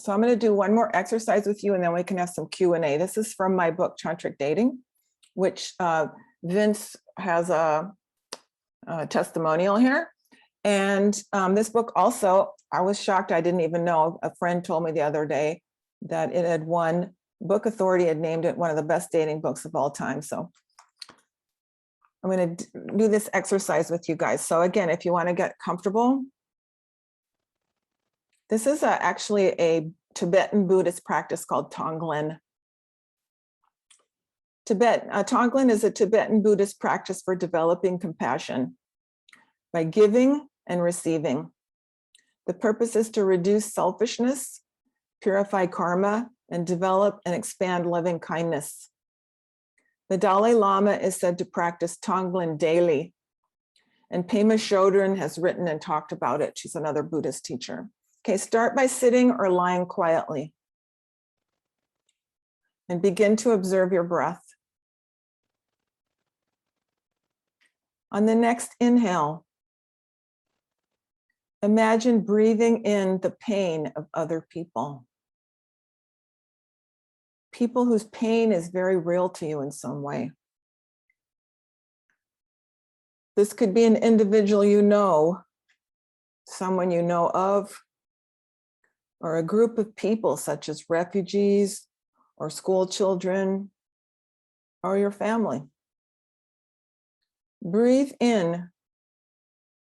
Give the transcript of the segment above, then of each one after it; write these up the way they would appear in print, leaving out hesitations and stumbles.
So I'm going to do one more exercise with you, and then we can have some Q&A. This is from my book, Tantric Dating, which Vince has a testimonial here. And this book also, I was shocked. I didn't even know. A friend told me the other day that it had won, Book Authority had named it one of the best dating books of all time. So I'm going to do this exercise with you guys. So again, if you want to get comfortable, this is actually a Tibetan Buddhist practice called Tonglen. Tonglen is a Tibetan Buddhist practice for developing compassion by giving and receiving. The purpose is to reduce selfishness, purify karma, and develop and expand loving kindness. The Dalai Lama is said to practice Tonglen daily, and Pema Chodron has written and talked about it. She's another Buddhist teacher. Okay, start by sitting or lying quietly and begin to observe your breath. On the next inhale, imagine breathing in the pain of other people. People whose pain is very real to you in some way. This could be an individual you know, someone you know of, or a group of people such as refugees or school children or your family. Breathe in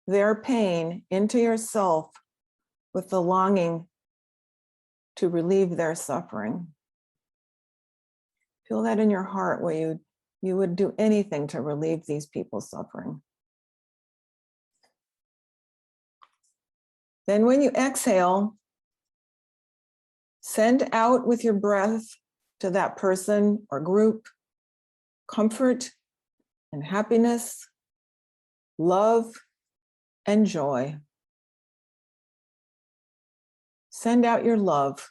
their pain into yourself with the longing to relieve their suffering. Feel that in your heart where you would do anything to relieve these people's suffering. Then when you exhale, send out with your breath to that person or group comfort and happiness, love and joy. Send out your love.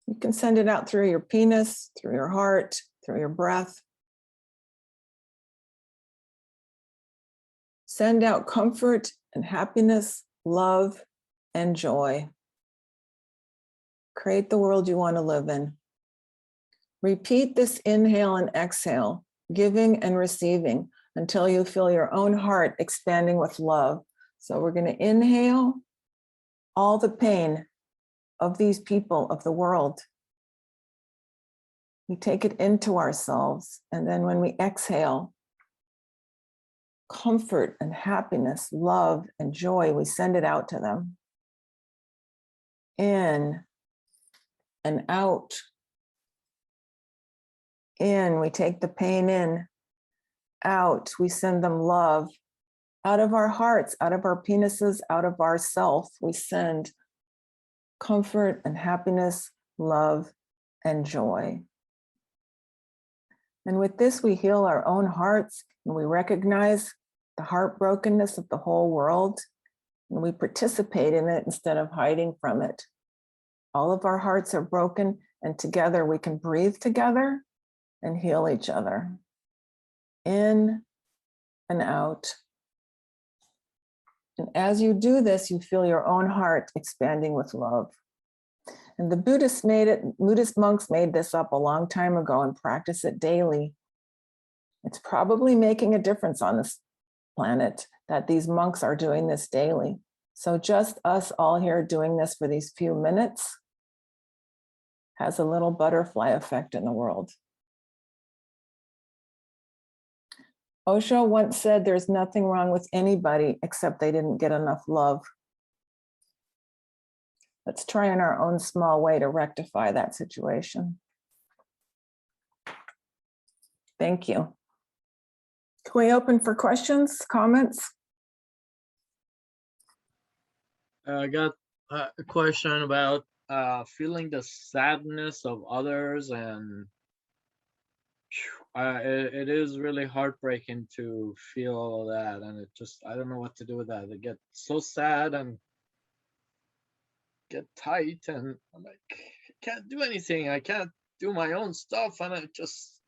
You can send it out through your penis, through your heart, through your breath. Send out comfort and happiness, love and joy. Create the world you want to live in. Repeat this inhale and exhale, giving and receiving until you feel your own heart expanding with love. So we're going to inhale all the pain of these people of the world. We take it into ourselves. And then when we exhale, comfort and happiness, love and joy, we send it out to them. In and out. In, we take the pain in. Out, we send them love. Out of our hearts, out of our penises, out of our self, we send comfort and happiness, love and joy. And with this, we heal our own hearts and we recognize the heartbrokenness of the whole world and we participate in it instead of hiding from it. All of our hearts are broken and together we can breathe together and heal each other. In and out. And as you do this, you feel your own heart expanding with love. And the Buddhist monks made this up a long time ago and practice it daily. It's probably making a difference on this planet that these monks are doing this daily. So just us all here doing this for these few minutes has a little butterfly effect in the world. Osho once said there's nothing wrong with anybody except they didn't get enough love. Let's try in our own small way to rectify that situation. Thank you. Can we open for questions, comments? I got a question about feeling the sadness of others, and it is really heartbreaking to feel all of that, and it just, I don't know what to do with that. I get so sad and get tight, and I'm like, I can't do anything. I can't do my own stuff, and I just,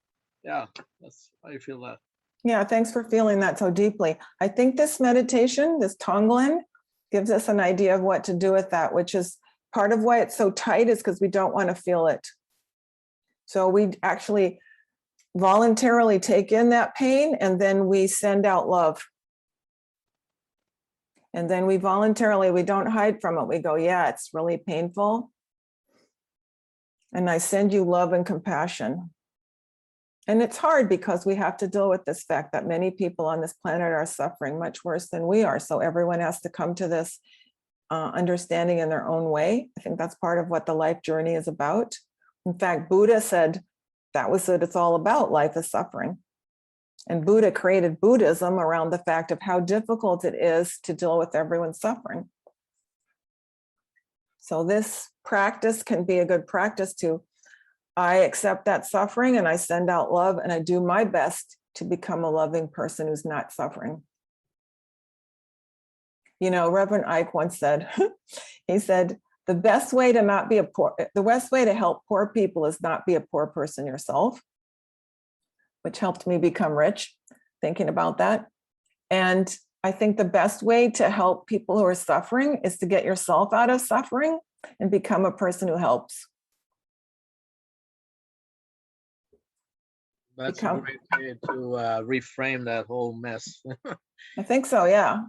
yeah, that's how I feel that. Yeah, thanks for feeling that so deeply. I think this meditation, this Tonglen, gives us an idea of what to do with that, which is part of why it's so tight is because we don't want to feel it. So we actually voluntarily take in that pain, and then we send out love. And then we voluntarily, we don't hide from it. We go, yeah, it's really painful. And I send you love and compassion. And it's hard because we have to deal with this fact that many people on this planet are suffering much worse than we are. So everyone has to come to this understanding in their own way. I think that's part of what the life journey is about. In fact, Buddha said that was what it's all about. Life is suffering. And Buddha created Buddhism around the fact of how difficult it is to deal with everyone's suffering. So this practice can be a good practice to, I accept that suffering and I send out love and I do my best to become a loving person who's not suffering. You know, Reverend Ike once said, he said, the best way to help poor people is not be a poor person yourself, which helped me become rich, thinking about that. And I think the best way to help people who are suffering is to get yourself out of suffering and become a person who helps. That's a great way to reframe that whole mess. I think so, yeah.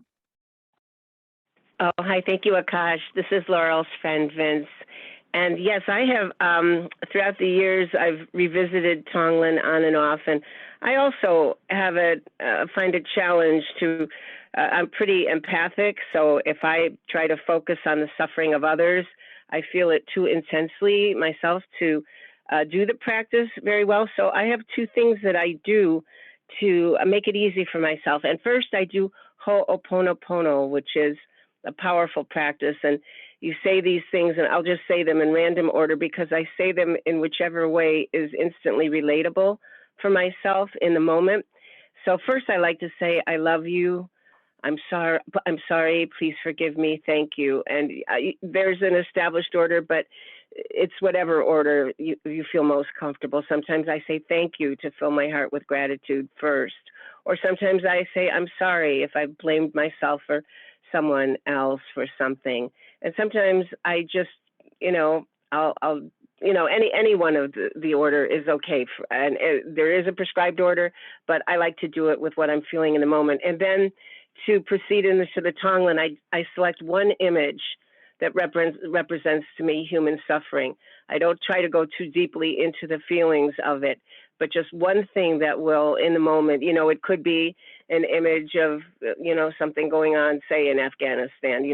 Oh, hi. Thank you, Akash. This is Laurel's friend, Vince. And yes, I have, throughout the years, I've revisited Tonglen on and off. And I also have find a challenge to, I'm pretty empathic. So if I try to focus on the suffering of others, I feel it too intensely myself to do the practice very well. So I have two things that I do to make it easy for myself. And first, I do Ho'oponopono, which is a powerful practice. And you say these things, and I'll just say them in random order because I say them in whichever way is instantly relatable for myself in the moment. So first, I like to say, I love you. I'm sorry, please forgive me, thank you. And there's an established order, but it's whatever order you feel most comfortable. Sometimes I say thank you to fill my heart with gratitude first. Or sometimes I say, I'm sorry if I blamed myself or someone else for something. And sometimes I just, I'll any one of the order is okay. And there is a prescribed order, but I like to do it with what I'm feeling in the moment. And then to proceed into the Tonglen, I select one image that represents to me human suffering. I don't try to go too deeply into the feelings of it, but just one thing that will, in the moment, it could be an image of, something going on, say in Afghanistan,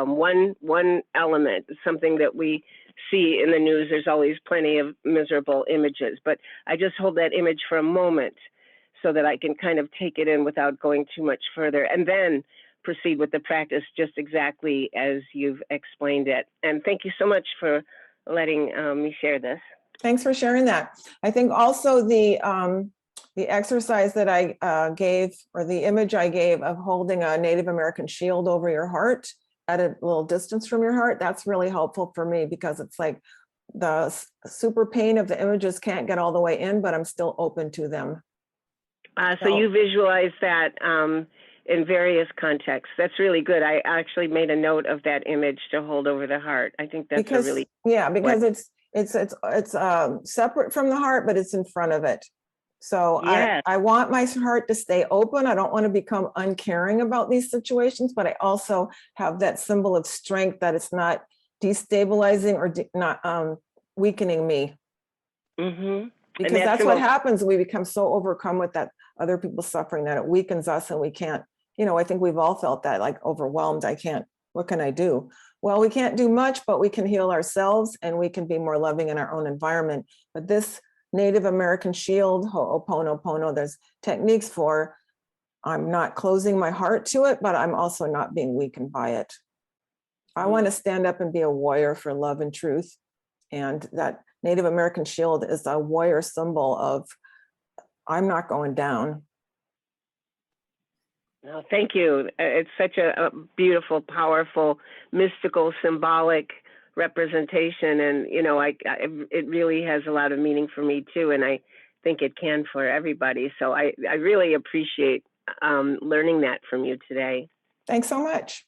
one element, something that we see in the news. There's always plenty of miserable images, but I just hold that image for a moment so that I can kind of take it in without going too much further, and then proceed with the practice just exactly as you've explained it. And thank you so much for letting me share this. Thanks for sharing that. I think also the exercise that I gave, or the image I gave of holding a Native American shield over your heart at a little distance from your heart, that's really helpful for me because it's like the super pain of the images can't get all the way in, but I'm still open to them. So you visualize that in various contexts. That's really good. I actually made a note of that image to hold over the heart. I think that's because it's separate from the heart, but it's in front of it. So yes. I want my heart to stay open. I don't want to become uncaring about these situations, but I also have that symbol of strength that it's not destabilizing or not weakening me. Mm-hmm. Because that's what happens. We become so overcome with that other people's suffering that it weakens us and we can't, I think we've all felt that, like overwhelmed. What can I do? Well, we can't do much, but we can heal ourselves and we can be more loving in our own environment. But this Native American shield, Ho'oponopono, there's techniques for, I'm not closing my heart to it, but I'm also not being weakened by it. I want to stand up and be a warrior for love and truth. And that Native American shield is a warrior symbol of, I'm not going down. Oh, thank you. It's such a beautiful, powerful, mystical, symbolic representation. And, it really has a lot of meaning for me too. And I think it can for everybody. So I really appreciate learning that from you today. Thanks so much.